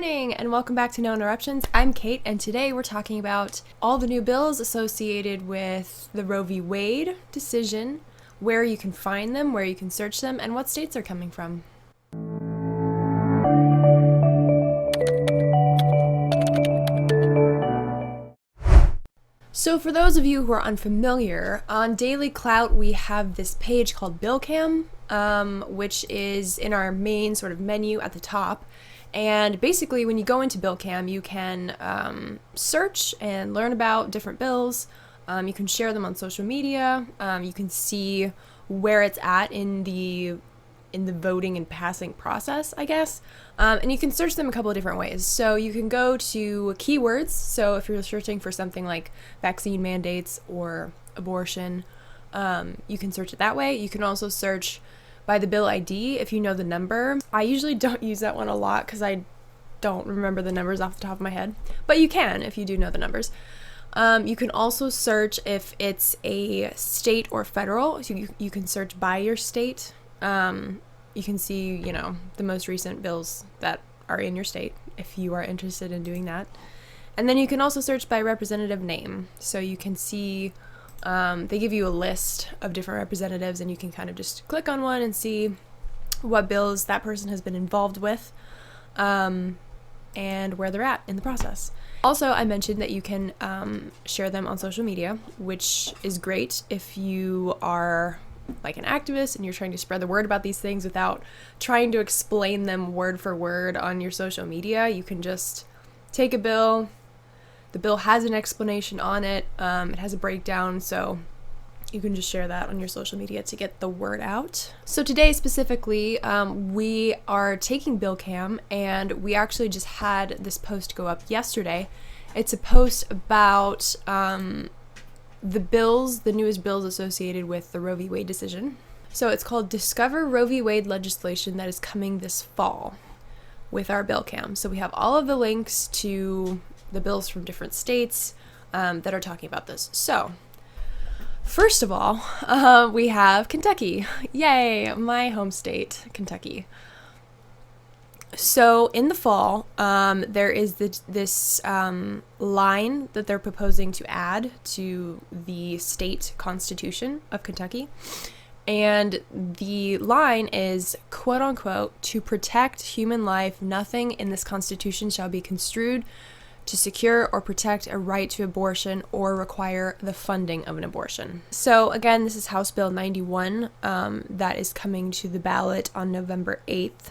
morning and welcome back to No Interruptions. I'm Kate and today we're talking about all the new bills associated with the Roe v. Wade decision, where you can find them, where you can search them, and what states they're coming from. So for those of you who are unfamiliar, on Daily Clout we have this page called BillCam, which is in our main sort of menu at the top. And basically when you go into BillCam, you can search and learn about different bills. You can share them on social media. You can see where it's at in the voting and passing process, I guess. And you can search them a couple of different ways. So you can go to keywords. So if you're searching for something like vaccine mandates or abortion, you can search it that way. You can also search by the bill ID if you know the number. I usually don't use that one a lot because I don't remember the numbers off the top of my head, but you can if you do know the numbers. You can also search if it's a state or federal. So you can search by your state. You can see, the most recent bills that are in your state if you are interested in doing that. And then you can also search by representative name. So you can see, they give you a list of different representatives and you can kind of just click on one and see what bills that person has been involved with, and where they're at in the process. Also, I mentioned that you can share them on social media, which is great if you are like an activist and you're trying to spread the word about these things without trying to explain them word for word on your social media. You can just take a bill. The bill has an explanation on it. It has a breakdown, so you can just share that on your social media to get the word out. So today specifically, we are taking BillCam, and we actually just had this post go up yesterday. It's a post about the newest bills associated with the Roe v. Wade decision. So it's called Discover Roe v. Wade legislation that is coming this fall with our BillCam. So we have all of the links to the bills from different states that are talking about this. So first of all, we have Kentucky. Yay, my home state, Kentucky. So in the fall, there is this line that they're proposing to add to the state constitution of Kentucky. And the line is, quote unquote, to protect human life, nothing in this constitution shall be construed to secure or protect a right to abortion or require the funding of an abortion. So again, this is House Bill 91 that is coming to the ballot on November 8th.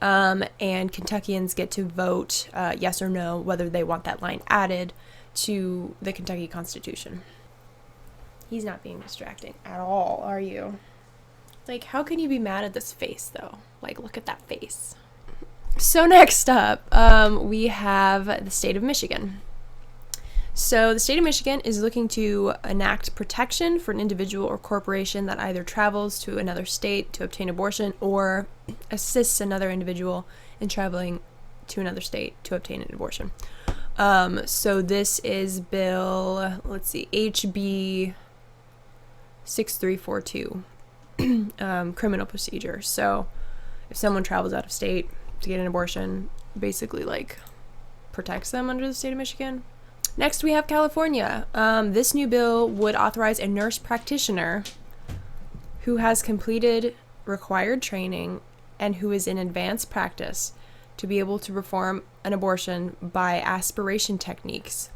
And Kentuckians get to vote yes or no whether they want that line added to the Kentucky Constitution. He's not being distracting at all, are you? Like, how can you be mad at this face, though? Like, look at that face. So next up, we have the state of Michigan. So the state of Michigan is looking to enact protection for an individual or corporation that either travels to another state to obtain abortion or assists another individual in traveling to another state to obtain an abortion. So this is Bill, HB 6342, criminal procedure. So if someone travels out of state to get an abortion, basically protects them under the state of Michigan. Next, we have California. This new bill would authorize a nurse practitioner who has completed required training and who is in advanced practice to be able to perform an abortion by aspiration techniques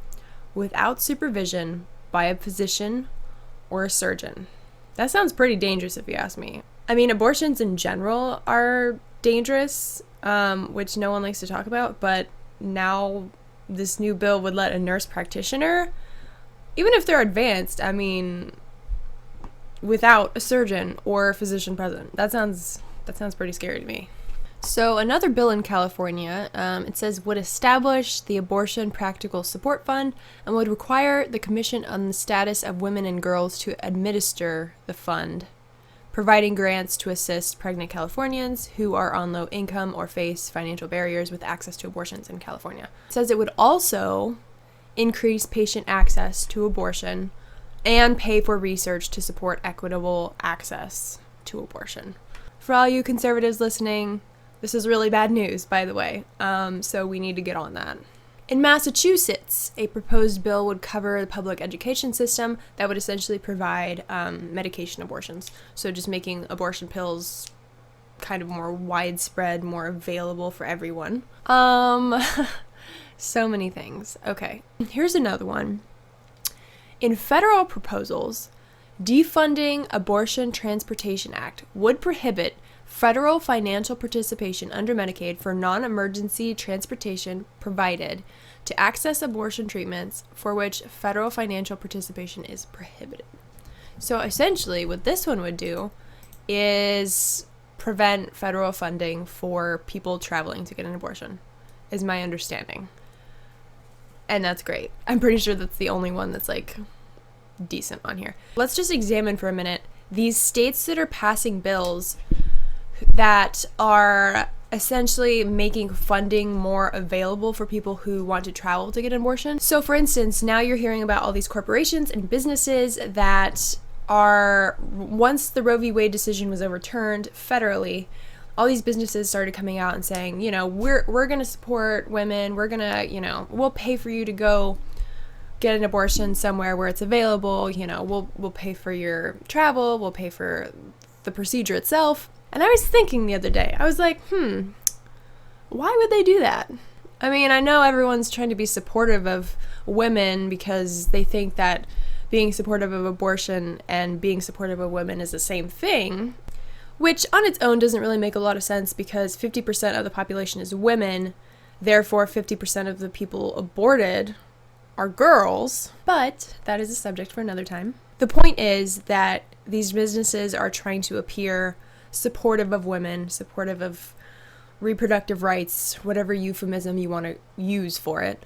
without supervision by a physician or a surgeon. That sounds pretty dangerous if you ask me. I mean, abortions in general are dangerous, which no one likes to talk about, but now this new bill would let a nurse practitioner, even if they're advanced, without a surgeon or a physician present. That sounds pretty scary to me. So another bill in California, it says would establish the Abortion Practical Support Fund and would require the Commission on the Status of Women and Girls to administer the fund, providing grants to assist pregnant Californians who are on low income or face financial barriers with access to abortions in California. It says it would also increase patient access to abortion and pay for research to support equitable access to abortion. For all you conservatives listening, This is really bad news, by the way. So we need to get on that. In Massachusetts, a proposed bill would cover the public education system that would essentially provide medication abortions. So just making abortion pills kind of more widespread, more available for everyone. So many things. Okay, here's another one. In federal proposals, Defunding Abortion Transportation Act would prohibit federal financial participation under Medicaid for non-emergency transportation provided to access abortion treatments for which federal financial participation is prohibited. So essentially what this one would do is prevent federal funding for people traveling to get an abortion, is my understanding. And that's great. I'm pretty sure that's the only one that's like decent on here. Let's just examine for a minute these states that are passing bills that are essentially making funding more available for people who want to travel to get an abortion. So for instance, now you're hearing about all these corporations and businesses that are, once the Roe v. Wade decision was overturned federally, all these businesses started coming out and saying, you know, we're going to support women. We're going to, you know, we'll pay for you to go get an abortion somewhere where it's available. You know, we'll pay for your travel. We'll pay for the procedure itself. And I was thinking the other day, I was like, why would they do that? I mean, I know everyone's trying to be supportive of women because they think that being supportive of abortion and being supportive of women is the same thing, which on its own doesn't really make a lot of sense because 50% of the population is women, therefore 50% of the people aborted are girls, but that is a subject for another time. The point is that these businesses are trying to appear supportive of women, supportive of reproductive rights, whatever euphemism you want to use for it.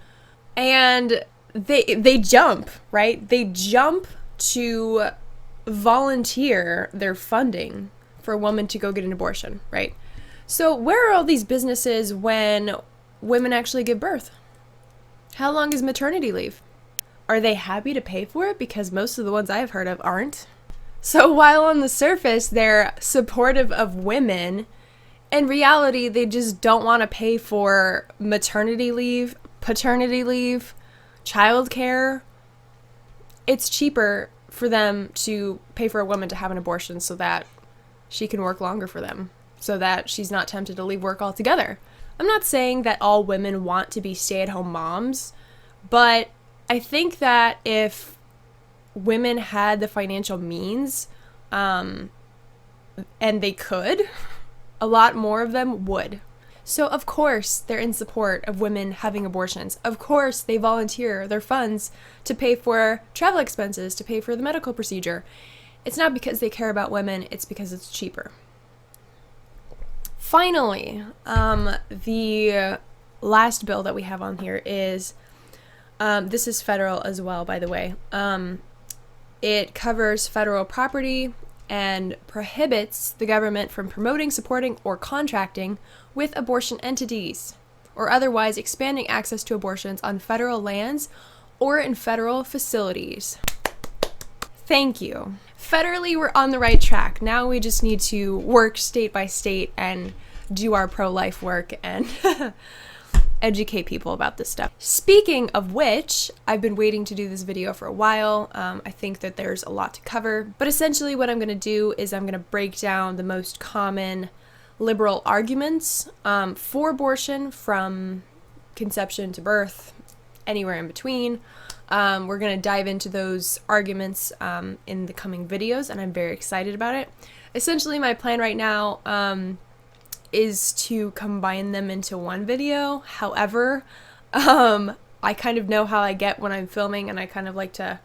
And they jump, right? They jump to volunteer their funding for a woman to go get an abortion, right? So where are all these businesses when women actually give birth? How long is maternity leave? Are they happy to pay for it? Because most of the ones I've heard of aren't. So while on the surface they're supportive of women, in reality they just don't want to pay for maternity leave, paternity leave, childcare. It's cheaper for them to pay for a woman to have an abortion so that she can work longer for them, so that she's not tempted to leave work altogether. I'm not saying that all women want to be stay-at-home moms, but I think that if women had the financial means, and they could, a lot more of them would. So of course they're in support of women having abortions. Of course they volunteer their funds to pay for travel expenses, to pay for the medical procedure. It's not because they care about women, it's because it's cheaper. Finally, the last bill that we have on here is, this is federal as well, by the way. It covers federal property and prohibits the government from promoting, supporting, or contracting with abortion entities, or otherwise expanding access to abortions on federal lands or in federal facilities. Thank you. Federally, we're on the right track. Now we just need to work state by state and do our pro-life work and educate people about this stuff. Speaking of which, I've been waiting to do this video for a while. I think that there's a lot to cover, but essentially what I'm going to do is I'm going to break down the most common liberal arguments for abortion from conception to birth, anywhere in between. We're going to dive into those arguments in the coming videos, and I'm very excited about it. Essentially, my plan right now is to combine them into one video. However, I kind of know how I get when I'm filming, and I kind of like to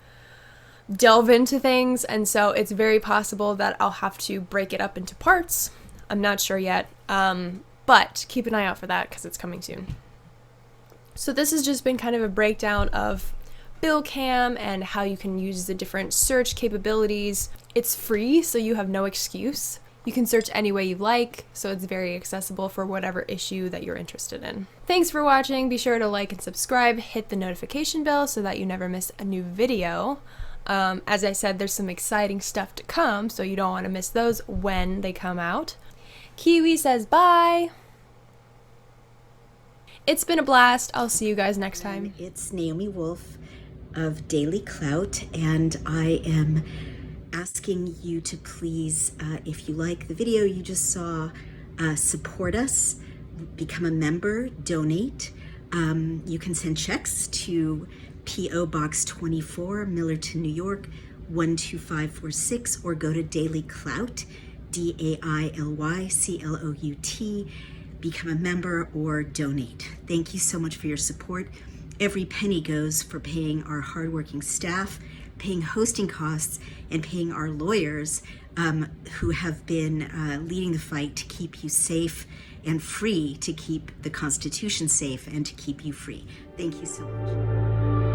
delve into things, and so it's very possible that I'll have to break it up into parts. I'm not sure yet, but keep an eye out for that because it's coming soon. So this has just been kind of a breakdown of BillCam and how you can use the different search capabilities. It's free, so you have no excuse. You can search any way you like, so it's very accessible for whatever issue that you're interested in. Thanks for watching. Be sure to like and subscribe, hit the notification bell so that you never miss a new video. As I said, there's some exciting stuff to come, so you don't want to miss those when they come out. Kiwi says bye! It's been a blast. I'll see you guys next time. It's Naomi Wolf of Daily Clout, and I am asking you to please, if you like the video you just saw, support us, become a member, donate. You can send checks to P.O. Box 24, Millerton, New York, 12546, or go to Daily Clout, DAILYCLOUT, become a member or donate. Thank you so much for your support. Every penny goes for paying our hardworking staff, paying hosting costs, and paying our lawyers who have been leading the fight to keep you safe and free, to keep the Constitution safe and to keep you free. Thank you so much.